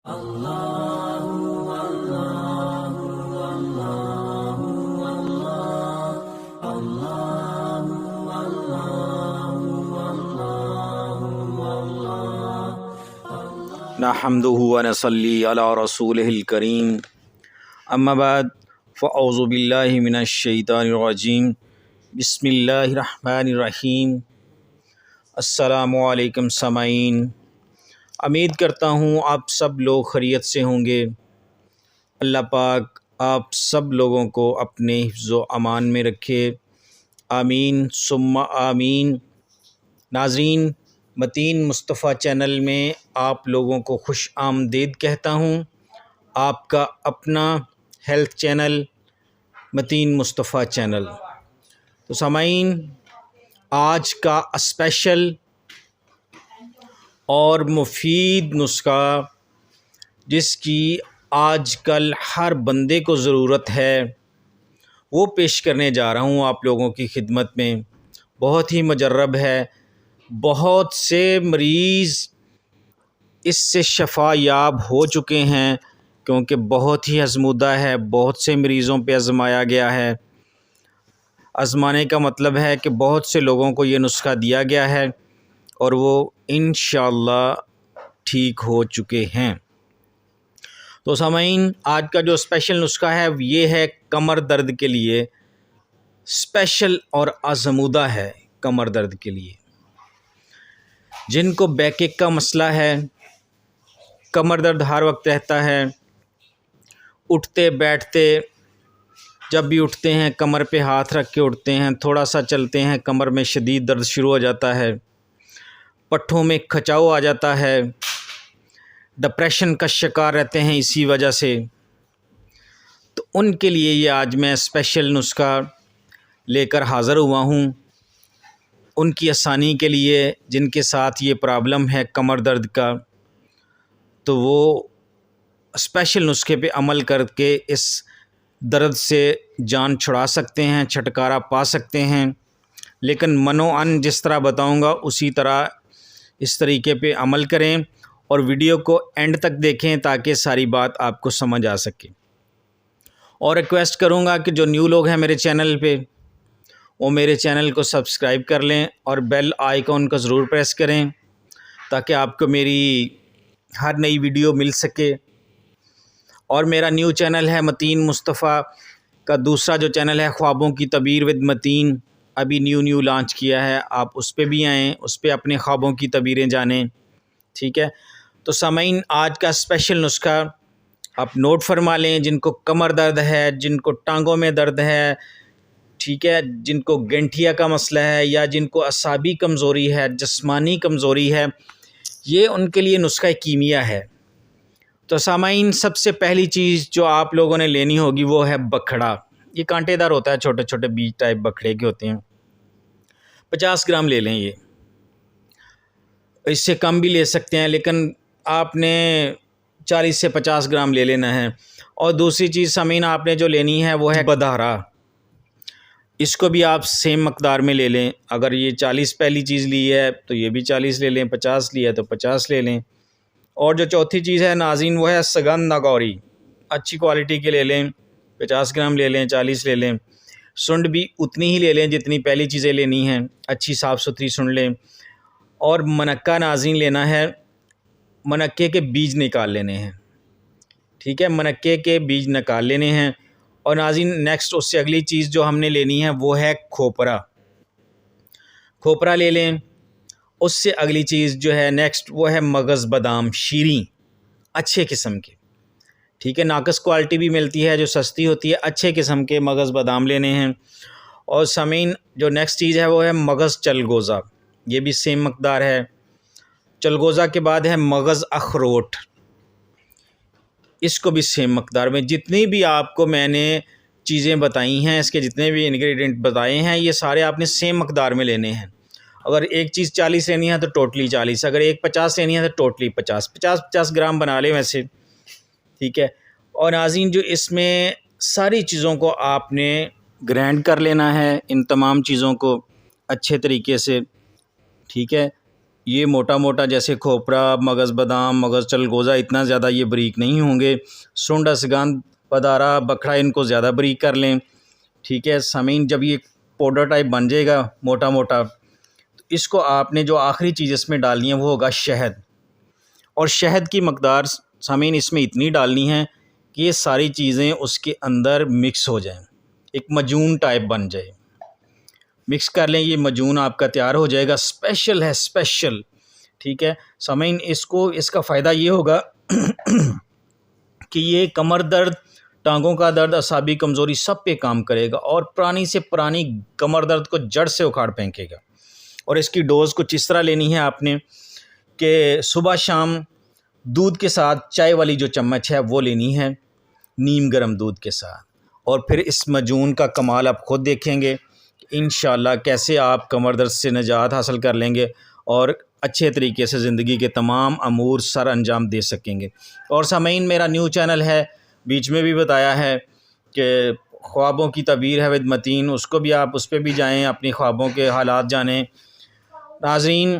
نحمدہ ونصلی علی رسولہ الکریم اما بعد فاعوذ باللہ من الشیطان الرجیم بسم اللہ الرحمن الرحیم۔ السلام علیکم سامعین، امید کرتا ہوں آپ سب لوگ خیریت سے ہوں گے۔ اللہ پاک آپ سب لوگوں کو اپنے حفظ و امان میں رکھے، آمین ثم آمین۔ ناظرین، متین مصطفیٰ چینل میں آپ لوگوں کو خوش آمدید کہتا ہوں۔ آپ کا اپنا ہیلتھ چینل متین مصطفیٰ چینل۔ تو سامعین، آج کا اسپیشل اور مفید نسخہ جس کی آج کل ہر بندے کو ضرورت ہے وہ پیش کرنے جا رہا ہوں آپ لوگوں کی خدمت میں۔ بہت ہی مجرب ہے، بہت سے مریض اس سے شفا یاب ہو چکے ہیں کیونکہ بہت ہی آزمودہ ہے، بہت سے مریضوں پہ آزمایا گیا ہے۔ آزمانے کا مطلب ہے کہ بہت سے لوگوں کو یہ نسخہ دیا گیا ہے اور وہ انشاءاللہ ٹھیک ہو چکے ہیں۔ تو سامعین، آج کا جو اسپیشل نسخہ ہے یہ ہے کمر درد کے لیے، اسپیشل اور آزمودہ ہے کمر درد کے لیے۔ جن کو بیک ایک کا مسئلہ ہے، کمر درد ہر وقت رہتا ہے، اٹھتے بیٹھتے جب بھی اٹھتے ہیں کمر پہ ہاتھ رکھ کے اٹھتے ہیں، تھوڑا سا چلتے ہیں کمر میں شدید درد شروع ہو جاتا ہے، پٹھوں میں کھچاؤ آ جاتا ہے، ڈپریشن کا شکار رہتے ہیں اسی وجہ سے۔ تو ان کے لیے یہ آج میں اسپیشل نسخہ لے کر حاضر ہوا ہوں، ان کی آسانی کے لیے جن کے ساتھ یہ پرابلم ہے کمر درد کا، تو وہ اسپیشل نسخے پہ عمل کر کے اس درد سے جان چھڑا سکتے ہیں، چھٹکارا پا سکتے ہیں۔ لیکن منو ان جس طرح بتاؤں گا اسی طرح اس طریقے پہ عمل کریں اور ویڈیو کو اینڈ تک دیکھیں تاکہ ساری بات آپ کو سمجھ آ سکے۔ اور ریکویسٹ کروں گا کہ جو نیو لوگ ہیں میرے چینل پہ وہ میرے چینل کو سبسکرائب کر لیں اور بیل آئیکن کو ضرور پریس کریں تاکہ آپ کو میری ہر نئی ویڈیو مل سکے۔ اور میرا نیو چینل ہے متین مصطفیٰ کا دوسرا جو چینل ہے خوابوں کی تعبیر ود متین، ابھی نیو لانچ کیا ہے، آپ اس پہ بھی آئیں، اس پہ اپنے خوابوں کی تعبیریں جانیں، ٹھیک ہے۔ تو سامعین، آج کا اسپیشل نسخہ آپ نوٹ فرما لیں۔ جن کو کمر درد ہے، جن کو ٹانگوں میں درد ہے، ٹھیک ہے، جن کو گنٹھیا کا مسئلہ ہے یا جن کو اعصابی کمزوری ہے، جسمانی کمزوری ہے، یہ ان کے لیے نسخہ کیمیا ہے۔ تو سامعین، سب سے پہلی چیز جو آپ لوگوں نے لینی ہوگی وہ ہے بکھڑا۔ یہ کانٹے دار ہوتا ہے، چھوٹے چھوٹے بیج ٹائپ بکھڑے کے ہوتے ہیں، 50 گرام لے لیں۔ یہ اس سے کم بھی لے سکتے ہیں لیکن آپ نے 40 سے 50 گرام لے لینا ہے۔ اور دوسری چیز سامعین آپ نے جو لینی ہے وہ ہے بدارا۔ اس کو بھی آپ سیم مقدار میں لے لیں، اگر یہ 40 پہلی چیز لی ہے تو یہ بھی 40 لے لیں، 50 لی ہے تو 50 لے لیں۔ اور جو چوتھی چیز ہے ناظرین وہ ہے سگن نگوری، اچھی کوالٹی کے لے لیں، 50 گرام لے لیں، 40 لے لیں۔ سنڈ بھی اتنی ہی لے لیں جتنی پہلی چیزیں لینی ہیں، اچھی صاف ستھری سنڈ لیں۔ اور منقہ ناظرین لینا ہے، منقے کے بیج نکال لینے ہیں، ٹھیک ہے، منقے کے بیج نکال لینے ہیں۔ اور ناظرین نیکسٹ اس سے اگلی چیز جو ہم نے لینی ہے وہ ہے کھوپرا، کھوپرا لے لیں۔ اس سے اگلی چیز جو ہے نیکسٹ وہ ہے مغز بادام شیریں، اچھے قسم کے، ٹھیک ہے، ناقص کوالٹی بھی ملتی ہے جو سستی ہوتی ہے، اچھے قسم کے مغز بادام لینے ہیں۔ اور سامعین جو نیکسٹ چیز ہے وہ ہے مغز چلگوزہ، یہ بھی سیم مقدار ہے۔ چلگوزہ کے بعد ہے مغز اخروٹ، اس کو بھی سیم مقدار میں۔ جتنی بھی آپ کو میں نے چیزیں بتائی ہیں، اس کے جتنے بھی انگریڈینٹ بتائے ہیں، یہ سارے آپ نے سیم مقدار میں لینے ہیں۔ اگر ایک چیز 40 لینی ہے تو ٹوٹلی 40، اگر ایک 50 لینی ہے تو ٹوٹلی 50 گرام بنا لیں ویسے، ٹھیک ہے۔ اور ناظرین جو اس میں ساری چیزوں کو آپ نے گرائنڈ کر لینا ہے، ان تمام چیزوں کو اچھے طریقے سے، ٹھیک ہے۔ یہ موٹا موٹا جیسے کھوپرا، مغز بادام، مغز چلگوزہ اتنا زیادہ یہ باریک نہیں ہوں گے۔ سنڈ، اسگند، پدارا، بکھڑا ان کو زیادہ باریک کر لیں، ٹھیک ہے سامعین۔ جب یہ پاؤڈر ٹائپ بن جائے گا موٹا موٹا، تو اس کو آپ نے جو آخری چیز اس میں ڈالنی ہے وہ ہوگا شہد، اور شہد کی مقدار سامعین اس میں اتنی ڈالنی ہے کہ یہ ساری چیزیں اس کے اندر مکس ہو جائیں، ایک مجون ٹائپ بن جائے۔ مکس کر لیں، یہ مجون آپ کا تیار ہو جائے گا، اسپیشل ہے اسپیشل، ٹھیک ہے سامعین۔ اس کا فائدہ یہ ہوگا کہ یہ کمر درد، ٹانگوں کا درد، اعصابی کمزوری سب پہ کام کرے گا، اور پرانی سے پرانی کمر درد کو جڑ سے اکھاڑ پھینکے گا۔ اور اس کی ڈوز کچھ اس طرح لینی ہے آپ نے کہ صبح شام دودھ کے ساتھ چائے والی جو چمچ ہے وہ لینی ہے، نیم گرم دودھ کے ساتھ، اور پھر اس مجون کا کمال آپ خود دیکھیں گے انشاءاللہ کیسے آپ کمر درد سے نجات حاصل کر لیں گے اور اچھے طریقے سے زندگی کے تمام امور سر انجام دے سکیں گے۔ اور سامعین، میرا نیو چینل ہے، بیچ میں بھی بتایا ہے کہ خوابوں کی تعبیر ہے ود متین، اس کو بھی آپ اس پہ بھی جائیں، اپنی خوابوں کے حالات جانیں۔ ناظرین،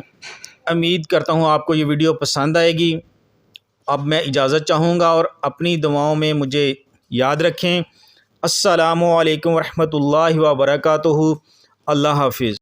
امید کرتا ہوں آپ کو یہ ویڈیو پسند آئے گی۔ اب میں اجازت چاہوں گا، اور اپنی دعاؤں میں مجھے یاد رکھیں۔ السلام علیکم ورحمۃ اللہ وبرکاتہ۔ اللہ حافظ۔